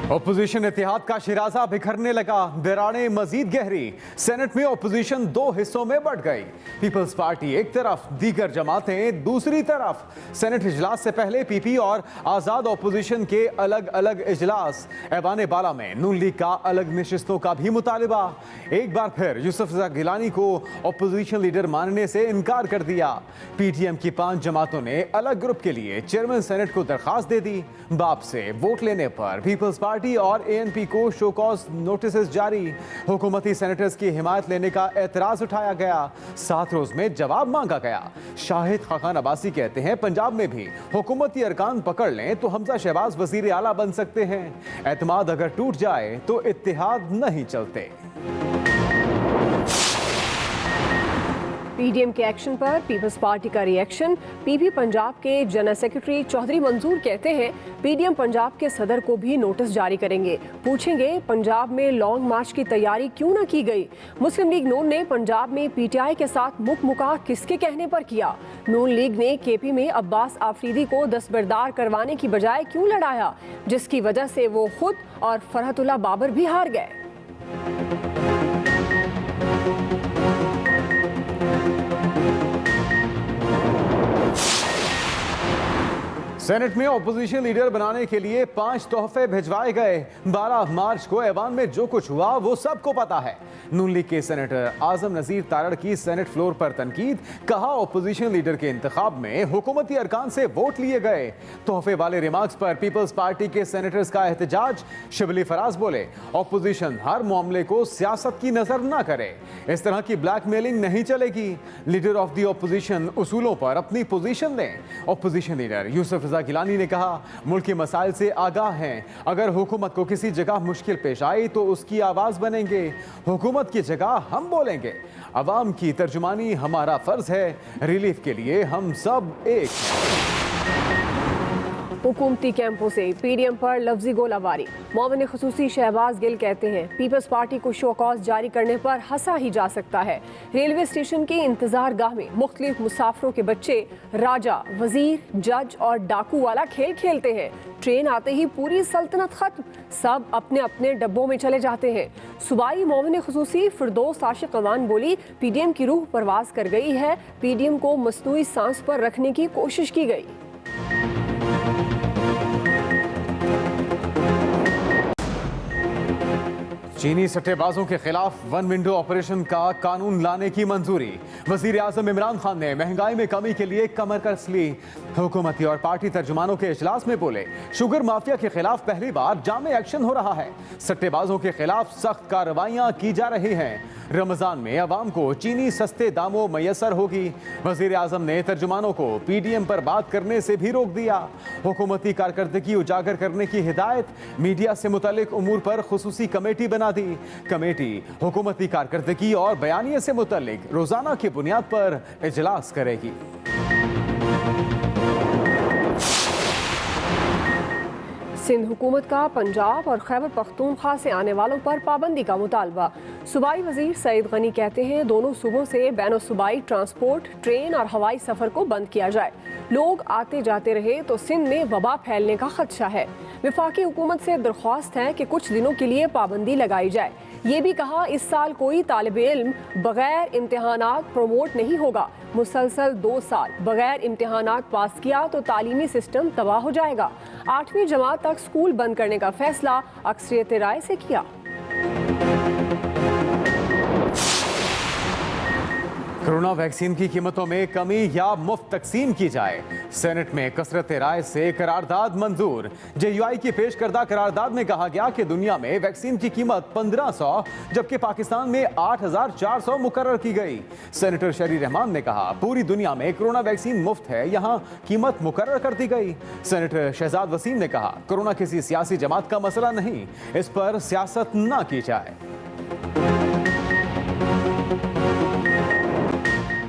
Opposition इत्तेहाद का शिराजा बिखरने लगा, दरारें मजीद गहरी। सेनेट में ओपोजिशन दो हिस्सों में बढ़ गई। पीपल्स पार्टी एक तरफ, दीगर जमातें दूसरी तरफ। सेनेट इजलास से पहले पीपी और आजाद ओपोजिशन के अलग अलग इजलास। ऐवान बाला में नून लीग का अलग नशिस्तों का भी मुतालिबा। एक बार फिर यूसुफ रजा गिलानी को ओपोजिशन लीडर मानने से इनकार कर दिया। पीटीएम की 5 जमातों ने अलग ग्रुप के लिए चेयरमैन सेनेट को दरखास्त दे दी। बाप से वोट लेने पर पीपल्स पार्टी और एएनपी को शो कॉज नोटिस जारी। हुकूमती सेनेटर्स की हिमायत लेने का एतराज उठाया गया। 7 रोज में जवाब मांगा गया। शाहिद खाकान अब्बासी कहते हैं पंजाब में भी हुकूमती अरकान पकड़ लें तो हमजा शहबाज वजीर आला बन सकते हैं। एतमाद अगर टूट जाए तो इत्तेहाद नहीं चलते। पीडीएम के एक्शन पर पीपल्स पार्टी का रिएक्शन। पीपी पंजाब के जनरल सेक्रेटरी चौधरी मंजूर कहते हैं पीडीएम पंजाब के सदर को भी नोटिस जारी करेंगे। पूछेंगे पंजाब में लॉन्ग मार्च की तैयारी क्यों न की गई। मुस्लिम लीग नून ने पंजाब में पीटीआई के साथ मुकमुका किसके कहने पर किया। नून लीग ने केपी में अब्बास आफरीदी को दस्तबरदार करवाने की बजाय क्यों लड़ाया, जिसकी वजह से वो खुद और फरहतुल्लाह बाबर भी हार गए। सेनेट में ओपोजिशन लीडर बनाने के लिए 5 तोहफे भिजवाए गए। 12 मार्च को ऐवान में जो कुछ हुआ वो सबको पता है। नून लीग के सेनेटर आजम नजीर तारड़ की सेनेट फ्लोर पर तनकीद। कहा ओपोजिशन लीडर के इंतखाब में हुकूमती अरकान से वोट लिए गए। तोहफे वाले रिमार्क्स पर पीपल्स पार्टी के सेनेटर्स का एहतजाज। शिबली फराज बोले ओपोजिशन हर मामले को सियासत की नजर न करे। इस तरह की ब्लैकमेलिंग नहीं चलेगी। लीडर ऑफ द ओपोजिशन उसूलों पर अपनी पोजीशन लें। ओपोजिशन लीडर यूसुफ गिलानी ने कहा मुल्क के मसाइल से आगाह हैं। अगर हुकूमत को किसी जगह मुश्किल पेश आई तो उसकी आवाज बनेंगे। हुकूमत की जगह हम बोलेंगे। अवाम की तर्जुमानी हमारा फर्ज है। रिलीफ के लिए हम सब एक हैं। हुकूमती कैंपों से पीडीएम पर लफ्जी गोलाबारी। मोमिन खुसूसी शहबाज गिल कहते हैं पीपल्स पार्टी को शो कॉज जारी करने पर हंसा ही जा सकता है। रेलवे स्टेशन के इंतजार गाह में मुख्तलिफ मुसाफरों के बच्चे राजा, वजीर, जज और डाकू वाला खेल खेलते हैं। ट्रेन आते ही पूरी सल्तनत खत्म, सब अपने अपने डब्बों में चले जाते हैं। सूबाई मोमिन खुसूसी फिरदौस आशिक अवान बोली पीडीएम की रूह परवाज कर गई है। पीडीएम को मसनूई सांस पर रखने की कोशिश की गई। चीनी सट्टेबाजों के खिलाफ 1 विंडो ऑपरेशन का कानून लाने की मंजूरी। वजीर आजम इमरान खान ने महंगाई में कमी के लिए कमर कस ली। हुकूमती और पार्टी तर्जुमानों के इजलास में बोले शुगर माफिया के खिलाफ पहली बार जामे एक्शन हो रहा है। सट्टेबाजों के खिलाफ सख्त कार्रवाइयां की जा रही हैं। रमजान में अवाम को चीनी सस्ते दामों मैसर होगी। वजीर आजम ने तर्जुमानों को पीडीएम पर बात करने से भी रोक दिया। हुकूमती कारकर्दगी उजागर करने की हिदायत। मीडिया से मुतल्लिक उमूर पर खुसूसी कमेटी बना दी। कमेटी हुकूमती कारकर्दगी और बयानिए से मुतल्लिक रोजाना की बुनियाद पर इजलास करेगी। सिंध हुकूमत का पंजाब और खैबर पख्तूनख्वा से आने वालों पर पाबंदी का मुतालबा। सूबाई वजीर सईद गनी कहते हैं दोनों सूबों से बैनो सूबाई ट्रांसपोर्ट, ट्रेन और हवाई सफर को बंद किया जाए। लोग आते जाते रहे तो सिंध में वबा फैलने का खदशा है। विफाकी हुकूमत से दरख्वास्त है कि कुछ दिनों के लिए पाबंदी लगाई जाए। ये भी कहा इस साल कोई तालिब इल्म बगैर इम्तिहानात प्रमोट नहीं होगा। मुसलसल 2 साल बगैर इम्तिहानात पास किया तो तालीमी सिस्टम तबाह हो जाएगा। 8वीं जमात तक स्कूल बंद करने का फैसला अक्सरियत राय से किया। कोरोना वैक्सीन की कीमतों में कमी या मुफ्त तकसीम की जाए। सेनेट में कसरत राय से करारदाद मंजूर। जेयूआई की पेश करदा करारदाद में कहा गया कि दुनिया में वैक्सीन की कीमत 1500 जबकि पाकिस्तान में 8400 मुकर्रर की गई। सेनेटर शरी रहमान ने कहा पूरी दुनिया में कोरोना वैक्सीन मुफ्त है, यहाँ कीमत मुकर्रर कर दी गई। सेनेटर शहजाद वसीम ने कहा कोरोना किसी सियासी जमात का मसला नहीं, इस पर सियासत न की जाए।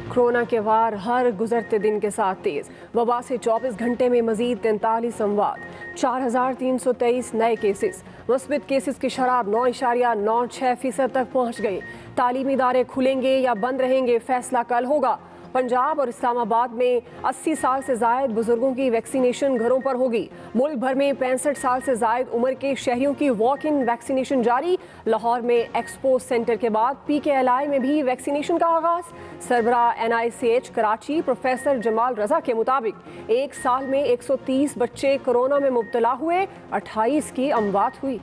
कोरोना के वार हर गुजरते दिन के साथ तेज। वबा से 24 घंटे में मजीद 43 अमवात, 4323 नए केसेस। मुस्बित केसेस की शरह 9.96% तक पहुँच गई। तालीमी इदारे खुलेंगे या बंद रहेंगे फैसला कल होगा। पंजाब और इस्लामाबाद में 80 साल से जायद बुजुर्गों की वैक्सीनेशन घरों पर होगी। मुल्क भर में 65 साल से जायद उम्र के शहरियों की वॉक इन वैक्सीनेशन जारी। लाहौर में एक्सपो सेंटर के बाद PKLI में भी वैक्सीनेशन का आगाज। सरबरा NICH कराची प्रोफेसर जमाल रजा के मुताबिक एक साल में 130 बच्चे कोरोना में मुब्तला हुए, 28 की अमवात हुई।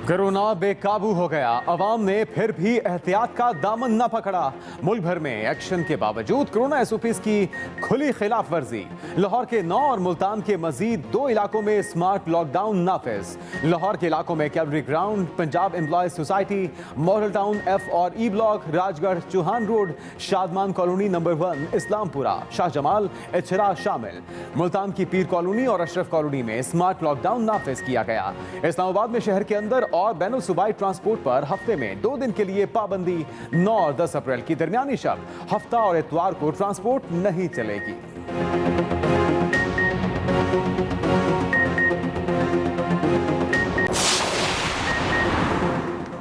कोरोना बेकाबू हो गया, अवाम ने फिर भी एहतियात का दामन न पकड़ा। मुल्क भर में एक्शन के बावजूद कोरोना SOPs की खुली खिलाफ वर्जी। लाहौर के 9 और मुल्तान के मजीद 2 इलाकों में स्मार्ट लॉकडाउन नाफिज। लाहौर के इलाकों में cavalry ground, Punjab employees society, model town F और E block, Rajgarh, Chauhan road, Shadman colony number 1, Islampura, Shah Jamal, Ichhra शामिल। मुल्तान की पीर कॉलोनी और अशरफ कॉलोनी में स्मार्ट लॉकडाउन नाफिज किया गया। इस्लामाबाद में शहर के अंदर और बैनुल सूबाई ट्रांसपोर्ट पर हफ्ते में 2 दिन के लिए पाबंदी। 9 और 10 अप्रैल की दरमियानी शब, हफ्ता और इतवार को ट्रांसपोर्ट नहीं चलेगी।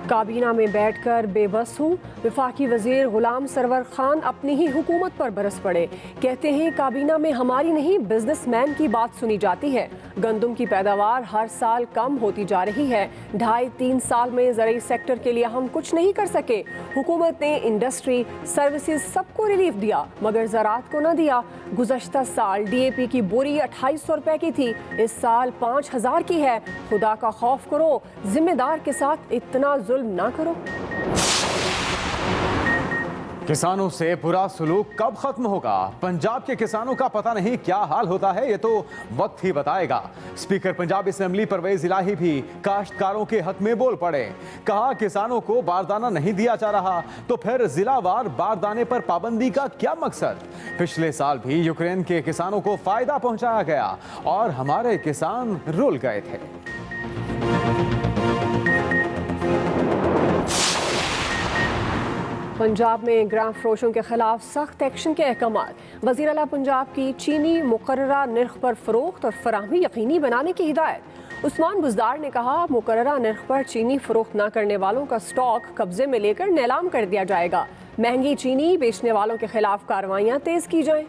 काबीना में बैठकर बेबस हूँ। वफाकी वजीर गुलाम सरवर खान अपनी ही हुकूमत पर बरस पड़े। कहते हैं काबीना में हमारी नहीं बिजनेसमैन की बात सुनी जाती है। गंदम की पैदावार हर साल कम होती जा रही है। 2.5-3 साल में ज़रूरी सेक्टर के लिए हम कुछ नहीं कर सके। हुकूमत ने इंडस्ट्री, सर्विसेज सबको रिलीफ दिया मगर ज़राअत को न दिया। गुज़श्ता साल DAP की बोरी 2800 रुपए की थी, इस साल 5000 की है। खुदा का खौफ करो, जिम्मेदार के साथ इतना जुल्म ना करो। किसानों से बुरा सलूक कब खत्म होगा? पंजाब के किसानों का पता नहीं क्या हाल होता है, ये तो वक्त ही बताएगा। स्पीकर पंजाब असेंबली परवेज इलाही भी काश्तकारों के हक में बोल पड़े। कहा किसानों को बारदाना नहीं दिया जा रहा तो फिर जिलावार बारदाने पर पाबंदी का क्या मकसद? पिछले साल भी यूक्रेन के किसानों को फायदा पहुंचाया गया और हमारे किसान रुल गए थे। पंजाब में ग्राम फरोशों के खिलाफ सख्त एक्शन के अहकामात। वज़ीर आला पंजाब की चीनी मुकर्ररा नर्ख पर फरोख्त और फराहमी यकीनी बनाने की हिदायत। उस्मान बुज़दार ने कहा मुकर्ररा नर्ख पर चीनी फरोख्त न करने वालों का स्टॉक कब्जे में लेकर नीलाम कर दिया जाएगा। महंगी चीनी बेचने वालों के खिलाफ कार्रवाइयाँ तेज की जाएं।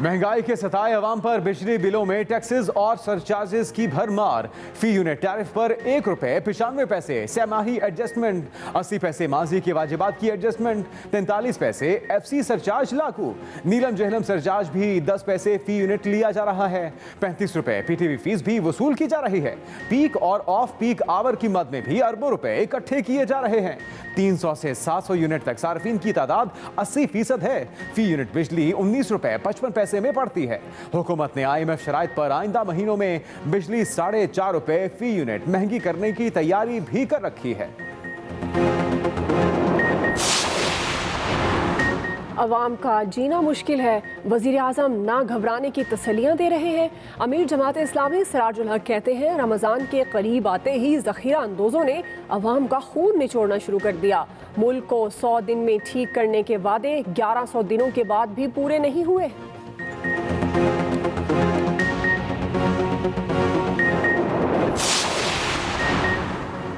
महंगाई के सताए अवाम पर बिजली बिलों में टैक्सेस और सरचार्जेस की भरमार। फी यूनिट टैरिफ पर 1 रुपए 95 पैसे सहमाही एडजस्टमेंट, 80 पैसे माजी के वाजिबात की एडजस्टमेंट, 43 पैसे FC सरचार्ज लागू। नीलम जहलम सरचार्ज भी 10 पैसे फी यूनिट लिया जा रहा है। 35 रुपए PTV फीस भी वसूल की जा रही है। पीक और ऑफ पीक आवर की मद में भी अरबों रुपए इकट्ठे किए जा रहे हैं। 300 से 700 यूनिट तक सार्फिन की तादाद 80% है। फी यूनिट बिजली 19 रुपए 55 पैसे में पड़ती है। हुकूमत ने IMF शराइत पर आइंदा महीनों में बिजली 4.5 रुपए फी यूनिट महंगी करने की तैयारी भी कर रखी है। अवाम का जीना मुश्किल है, वज़ीर आज़म ना घबराने की तसल्लियाँ दे रहे हैं। अमीर जमात इस्लामी सिराजुल हक कहते हैं रमज़ान के करीब आते ही ज़ख़ीरा अंदोज़ों ने अवाम का खून निचोड़ना शुरू कर दिया। मुल्क को 100 दिन में ठीक करने के वादे 1100 दिनों के बाद भी पूरे नहीं हुए।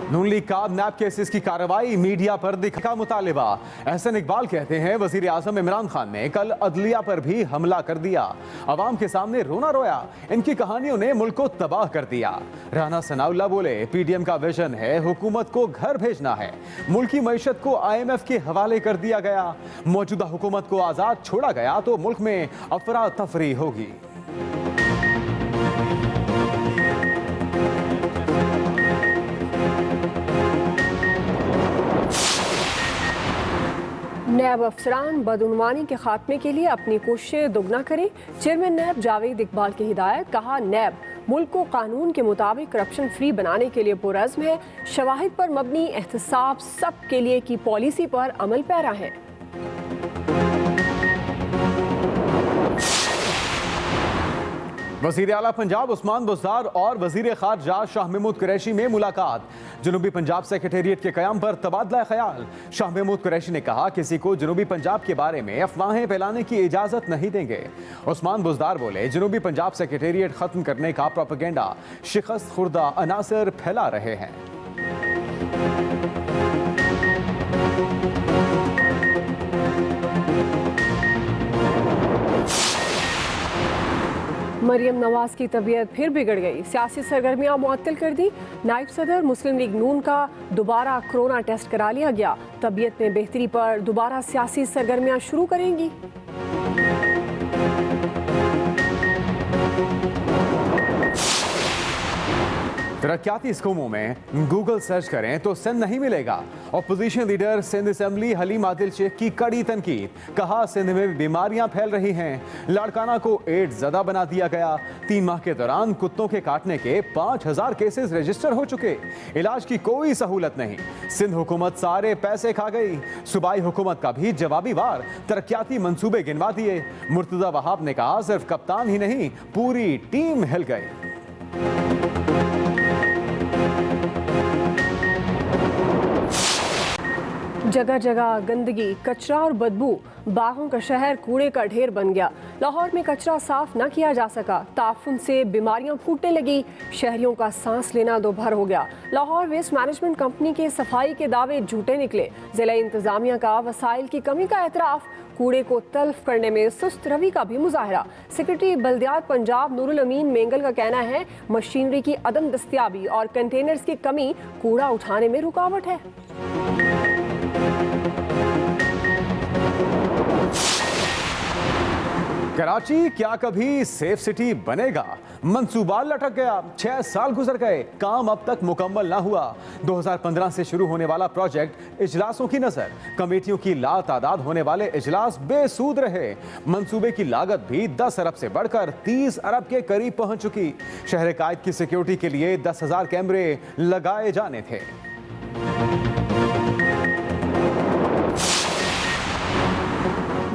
नून लीग का नैब केसेस की कार्रवाई मीडिया पर दिखा मुतालिबा। एहसन इकबाल कहते हैं वजीर आजम इमरान खान ने कल अदलिया पर भी हमला कर दिया, अवाम के सामने रोना रोया, इनकी कहानियों ने मुल्क को तबाह कर दिया। राना सनाउल्लाह बोले PDM का विजन है हुकूमत को घर भेजना है, मुल्क की मईशत को IMF के हवाले कर दिया गया, मौजूदा हुकूमत को आज़ाद छोड़ा गया तो मुल्क में अफरा तफरी होगी। नैब अफसरान बदउनवानी के खात्मे के लिए अपनी कोशिशें दुगना करें। चेयरमैन नैब जावेद इकबाल की हिदायत। कहा नैब मुल्क को कानून के मुताबिक करप्शन फ्री बनाने के लिए पुरज़्म है। शवाहिद पर मबनी एहतसाब सब के लिए की पॉलिसी पर अमल पैरा है। वजीर आला पंजाब उस्मान बुज़दार और वजीर खारजा शाह महमूद कुरैशी में मुलाकात। जनूबी पंजाब सेक्रेटेरिएट के क़याम पर तबादला ख्याल। शाह महमूद कुरैशी ने कहा, किसी को जनूबी पंजाब के बारे में अफवाहें फैलाने की इजाज़त नहीं देंगे। उस्मान बुज़दार बोले, जनूबी पंजाब सेक्रेटेरिएट ख़त्म करने का प्रोपेगेंडा शिकस्त खुर्दा अनासर फैला रहे हैं। मरियम नवाज की तबीयत फिर बिगड़ गई, सियासी सरगर्मियां मुअत्तल कर दी। नायब सदर मुस्लिम लीग नून का दोबारा कोरोना टेस्ट करा लिया गया। तबीयत में बेहतरी पर दोबारा सियासी सरगर्मियां शुरू करेंगी। तरक्याती स्कूलों में गूगल सर्च करें तो सिंध नहीं मिलेगा। Opposition leader Sindh assembly Haleem Adil Sheikh की कड़ी तनकीद। कहा, सिंध में बीमारियां फैल रही हैं। लाड़काना को एड्स ज़दा बना दिया गया। 3 माह के दौरान कुत्तों के काटने के 5000 केसेस रजिस्टर हो चुके। इलाज की कोई सहूलत नहीं। सिंध हुकूमत सारे पैसे खा गई। सूबाई हुकूमत का भी जवाबी वार। तरक्याती मंसूबे गिनवा दिए। मुर्तज़ा वहाब ने कहा, सिर्फ कप्तान ही नहीं पूरी टीम हिल गई। जगह जगह गंदगी, कचरा और बदबू। बागों का शहर कूड़े का ढेर बन गया। लाहौर में कचरा साफ न किया जा सका। ताफुन से बीमारियां फूटने लगी। शहरियों का सांस लेना दोभर हो गया। लाहौर वेस्ट मैनेजमेंट कंपनी के सफाई के दावे झूठे निकले। जिला इंतजामिया का वसाइल की कमी का एतराफ। कूड़े को तल्फ करने में सुस्त रवि का भी मुजाहरा। सेक्रेटरी बल्दियात पंजाब नूरुल अमीन मेंगल का कहना है, मशीनरी की अदम दस्तियाबी और कंटेनर्स की कमी कूड़ा उठाने में रुकावट है। कराची क्या कभी सेफ सिटी बनेगा? मंसूबा लटक गया। 6 साल गुजर गए, काम अब तक मुकम्मल ना हुआ। 2015 से शुरू होने वाला प्रोजेक्ट इजलासों की नजर। कमेटियों की लातादाद होने वाले इजलास बेसूद रहे। मंसूबे की लागत भी 10 अरब से बढ़कर 30 अरब के करीब पहुंच चुकी। शहर कायद की सिक्योरिटी के लिए 10,000 कैमरे लगाए जाने थे।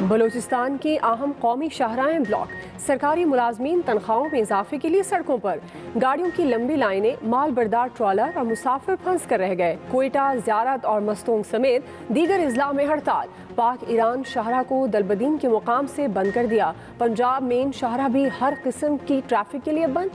बलूचिस्तान की अहम कौमी शाहराहें ब्लॉक। सरकारी मुलाजमीन तनख्वाहों में इजाफे के लिए सड़कों पर। गाड़ियों की लंबी लाइनें, माल बरदार ट्रॉलर और मुसाफिर फंस कर रह गए। कोयटा, ज़ियारत और मस्तूंग समेत दीगर अजला में हड़ताल। पाक ईरान शाहरा को दलबदीन के मुकाम से बंद कर दिया। पंजाब मेन शाहरा भी हर किस्म की ट्रैफिक के लिए बंद।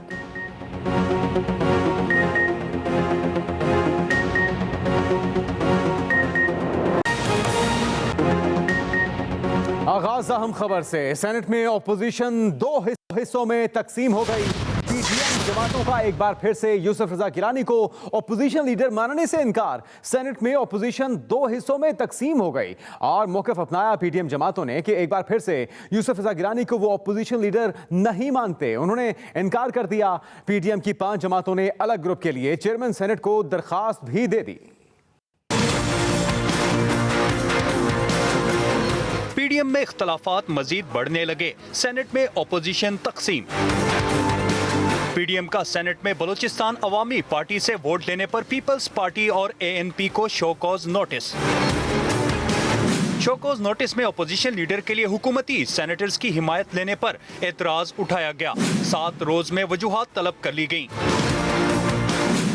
आगाज अहम खबर से। सेनेट में ऑपोजिशन 2 हिस्सों में तकसीम हो गई। पीडीएम जमातों का एक बार फिर से यूसुफ रजा गिलानी को ऑपोजिशन लीडर मानने से इनकार। सेनेट में ऑपोजिशन 2 हिस्सों में तकसीम हो गई और मौक़िफ़ अपनाया पीडीएम जमातों ने कि एक बार फिर से यूसुफ रजा गिलानी को वो ऑपोजिशन लीडर नहीं मानते। उन्होंने इनकार कर दिया। पीडीएम की 5 जमातों ने अलग ग्रुप के लिए चेयरमैन सेनेट को दरखास्त भी दे दी। पीडीएम में इख्तलाफात मजीद बढ़ने लगे। सेनेट में ऑपोजिशन तकसीम। पीडीएम का सेनेट में बलूचिस्तान अवामी पार्टी से वोट लेने पर पीपल्स पार्टी और एएनपी को show cause notice. Show cause notice में ऑपोजिशन लीडर के लिए हुकूमती सेनेटर्स की हिमायत लेने पर एतराज उठाया गया। 7 रोज में वजूहात तलब कर ली गयी।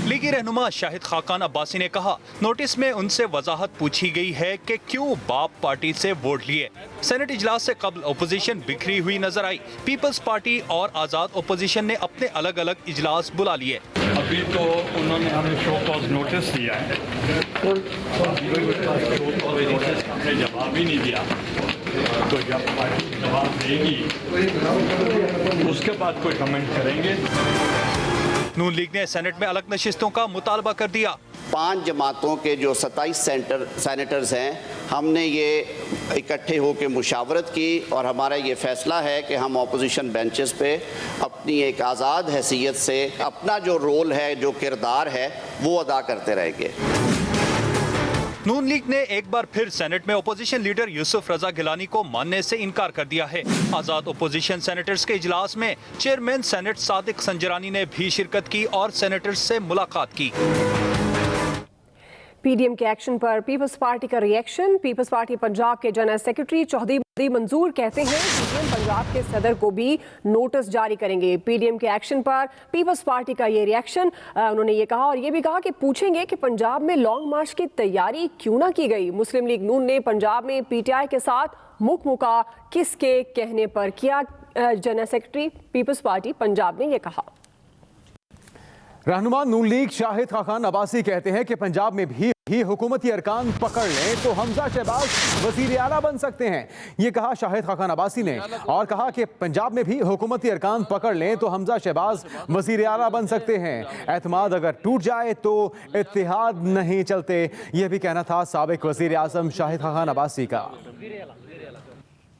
लीगी रहनुमा शाहिद खाकान अब्बासी ने कहा, नोटिस में उनसे वजाहत पूछी गई है कि क्यों बाप पार्टी से वोट लिए। सेनेट इजलास से कबल ओपोजिशन बिखरी हुई नजर आई। पीपल्स पार्टी और आज़ाद ओपोजिशन ने अपने अलग अलग इजलास बुला लिए। अभी तो उन्होंने हमें शो कॉज नोटिस दिया है, हमने जवाब ही नहीं दिया। तो जब पार्टी जवाब देगी उसके बाद कोई कमेंट करेंगे। नून लीग ने सेनेट में अलग नशिस्तों का मुतालबा कर दिया। 5 जमातों के जो 27 सेनेटर्स हैं, हमने ये इकट्ठे होकर मुशावरत की और हमारा ये फैसला है कि हम अपोजिशन बेंचेस पे अपनी एक आज़ाद हैसियत से अपना जो रोल है, जो किरदार है, वो अदा करते रहेंगे। नून लीग ने एक बार फिर सेनेट में ओपोजिशन लीडर यूसुफ रजा गिलानी को मानने से इनकार कर दिया है। आज़ाद ओपोजिशन सेनेटर्स के इजलास में चेयरमैन सेनेट सादिक संजरानी ने भी शिरकत की और सेनेटर्स से मुलाकात की। पीडीएम के एक्शन पर पीपल्स पार्टी का रिएक्शन। पीपल्स पार्टी पंजाब के जनरल सेक्रेटरी चौधरी मंजूर कहते हैं पीडीएम पंजाब के सदर को भी नोटिस जारी करेंगे। पीडीएम के एक्शन पर पीपल्स पार्टी का ये रिएक्शन, उन्होंने ये कहा और ये भी कहा कि पूछेंगे कि पंजाब में लॉन्ग मार्च की तैयारी क्यों ना की गई। मुस्लिम लीग नून ने पंजाब में पीटीआई के साथ मुखमुका किसके कहने पर किया, general secretary Peoples Party Punjab ने ये कहा। रहनुमा नून लीग शाहिद खाकान अब्बासी कहते हैं कि पंजाब में भी हुकूमती अरकान पकड़ लें तो हमजा शहबाज वजीर आला बन सकते हैं। ये कहा शाहिद खाकान अब्बासी ने और कहा कि पंजाब में भी हुकूमती अरकान पकड़ लें तो हमजा शहबाज वजीर आला बन सकते हैं। एतमाद अगर टूट जाए तो इत्तेहाद नहीं चलते। यह भी कहना था साबिक वजीर आजम शाहिद खाकान अब्बासी का।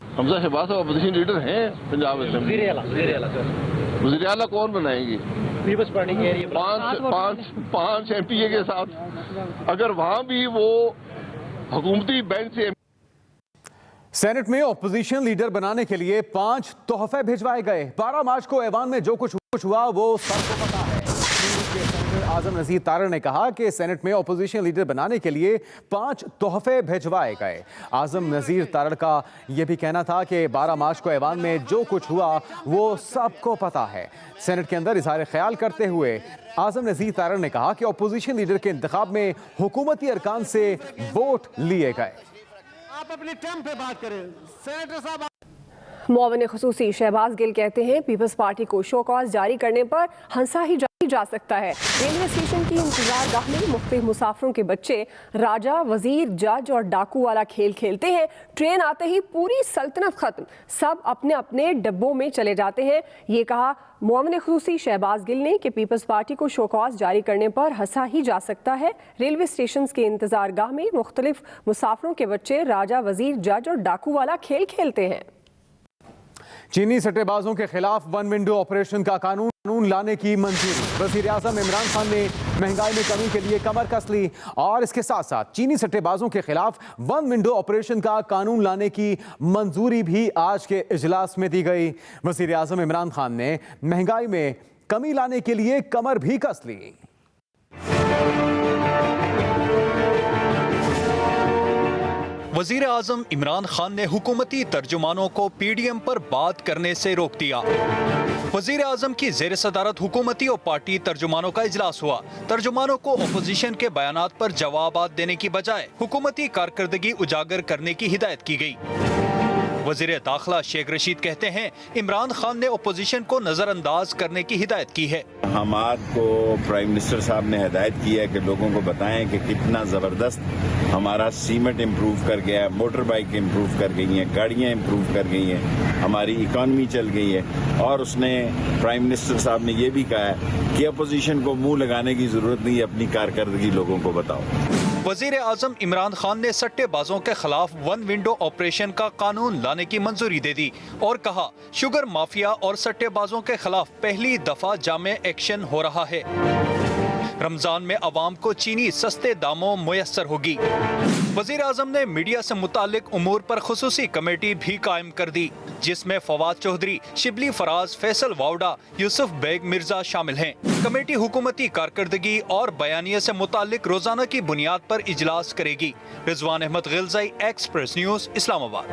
हमजा शहबाज अपोजिशन लीडर हैं पंजाब में, वज़ीर आला कौन बनाएंगे? पीपल्स पार्टी कह रही है पांच एमपीए के साथ, अगर वहां भी वो हुकूमती बेंच से सेनेट में ऑपोजिशन लीडर बनाने के लिए 5 तोहफे भिजवाए गए। 12 मार्च को ऐवान में जो कुछ हुआ वो सबको पता है। सेनेटर आजम नज़ीर तारड़ ने कहा कि सेनेट में ऑपोजिशन लीडर बनाने के लिए 5 तोहफे भिजवाए गए। आजम नज़ीर तारड़ का यह भी कहना था कि 12 मार्च को ऐवान में जो कुछ हुआ वो सबको पता है। सेनेट के अंदर इज़हार ख्याल करते हुए आजम नज़ीर तारड़ ने कहा कि ऑपोजिशन लीडर के इंतखाब में हुकूमती अरकान से वोट लिए गए। आप अपने टाइम पे बात करें। सेनेटर साहब, मुआविन खुसूसी शहबाज गिल कहते हैं पीपल्स पार्टी को शो कॉज जारी करने पर हंसा ही जा सकता है। रेलवे स्टेशन की इंतजारगाह में मुख्तलिफ मुसाफिरों के बच्चे राजा, वजीर, जज और डाकू वाला खेल खेलते हैं। ट्रेन आते ही पूरी सल्तनत खत्म, सब अपने अपने डब्बों में चले जाते हैं। ये कहा मुआविन खुसूसी शहबाज गिल ने कि पीपल्स पार्टी को शो कॉज जारी करने पर हंसा ही जा सकता है। रेलवे स्टेशन के इंतजारगाह में मुख्तलिफ मुसाफिरों के बच्चे राजा, वजीर, जज और डाकू वाला खेल खेलते हैं। चीनी सट्टेबाजों के खिलाफ वन विंडो ऑपरेशन का कानून लाने की मंजूरी। वज़ीर आज़म इमरान खान ने महंगाई में कमी के लिए कमर कस ली और इसके साथ साथ चीनी सट्टेबाजों के खिलाफ वन विंडो ऑपरेशन का कानून लाने की मंजूरी भी आज के इजलास में दी गई। वज़ीर आज़म इमरान खान ने महंगाई में कमी लाने के लिए कमर भी कस ली। वजीर आजम इमरान खान ने हुकूमती तर्जुमानों को पीडीएम पर बात करने से रोक दिया। वजीर आजम की जेर सदारत हुकूमती और पार्टी तर्जुमानों का इजलास हुआ। तर्जुमानों को अपोजिशन के बयानात पर जवाबात देने की बजाय हुकूमती कारकर्दगी उजागर करने की हिदायत की गई। वजीर दाखिला शेख रशीद कहते हैं इमरान खान ने अपोजिशन को नजरअंदाज करने की हिदायत की है। हमाद को प्राइम मिनिस्टर साहब ने हिदायत की है कि लोगों को बताएं कि कितना ज़बरदस्त हमारा सीमेंट इम्प्रूव कर गया है, मोटर बाइक इम्प्रूव कर गई हैं, गाड़ियाँ इम्प्रूव कर गई हैं, हमारी इकॉनमी चल गई है। और उसने प्राइम मिनिस्टर साहब ने ये भी कहा है कि अपोजिशन को मुंह लगाने की ज़रूरत नहीं है, अपनी कारकर्दगी लोगों को बताओ। वजीर आजम इमरान खान ने सट्टेबाजों के खिलाफ वन विंडो ऑपरेशन का कानून लाने की मंजूरी दे दी और कहा शुगर माफिया और सट्टेबाजों के खिलाफ पहली दफा जामे एक्शन हो रहा है। रमजान में अवाम को चीनी सस्ते दामों मुयस्सर होगी। वजीर आजम ने मीडिया से मुतालिक उमूर पर खुसूसी कमेटी भी कायम कर दी जिसमें फवाद चौधरी, शिबली फराज, फैसल वावडा, यूसुफ बेग मिर्जा शामिल हैं। कमेटी हुकूमती कारकर्दगी और बयानिया से मुतालिक रोजाना की बुनियाद पर इजलास करेगी। Rizwan Ahmed Ghilzai, Express News, Islamabad.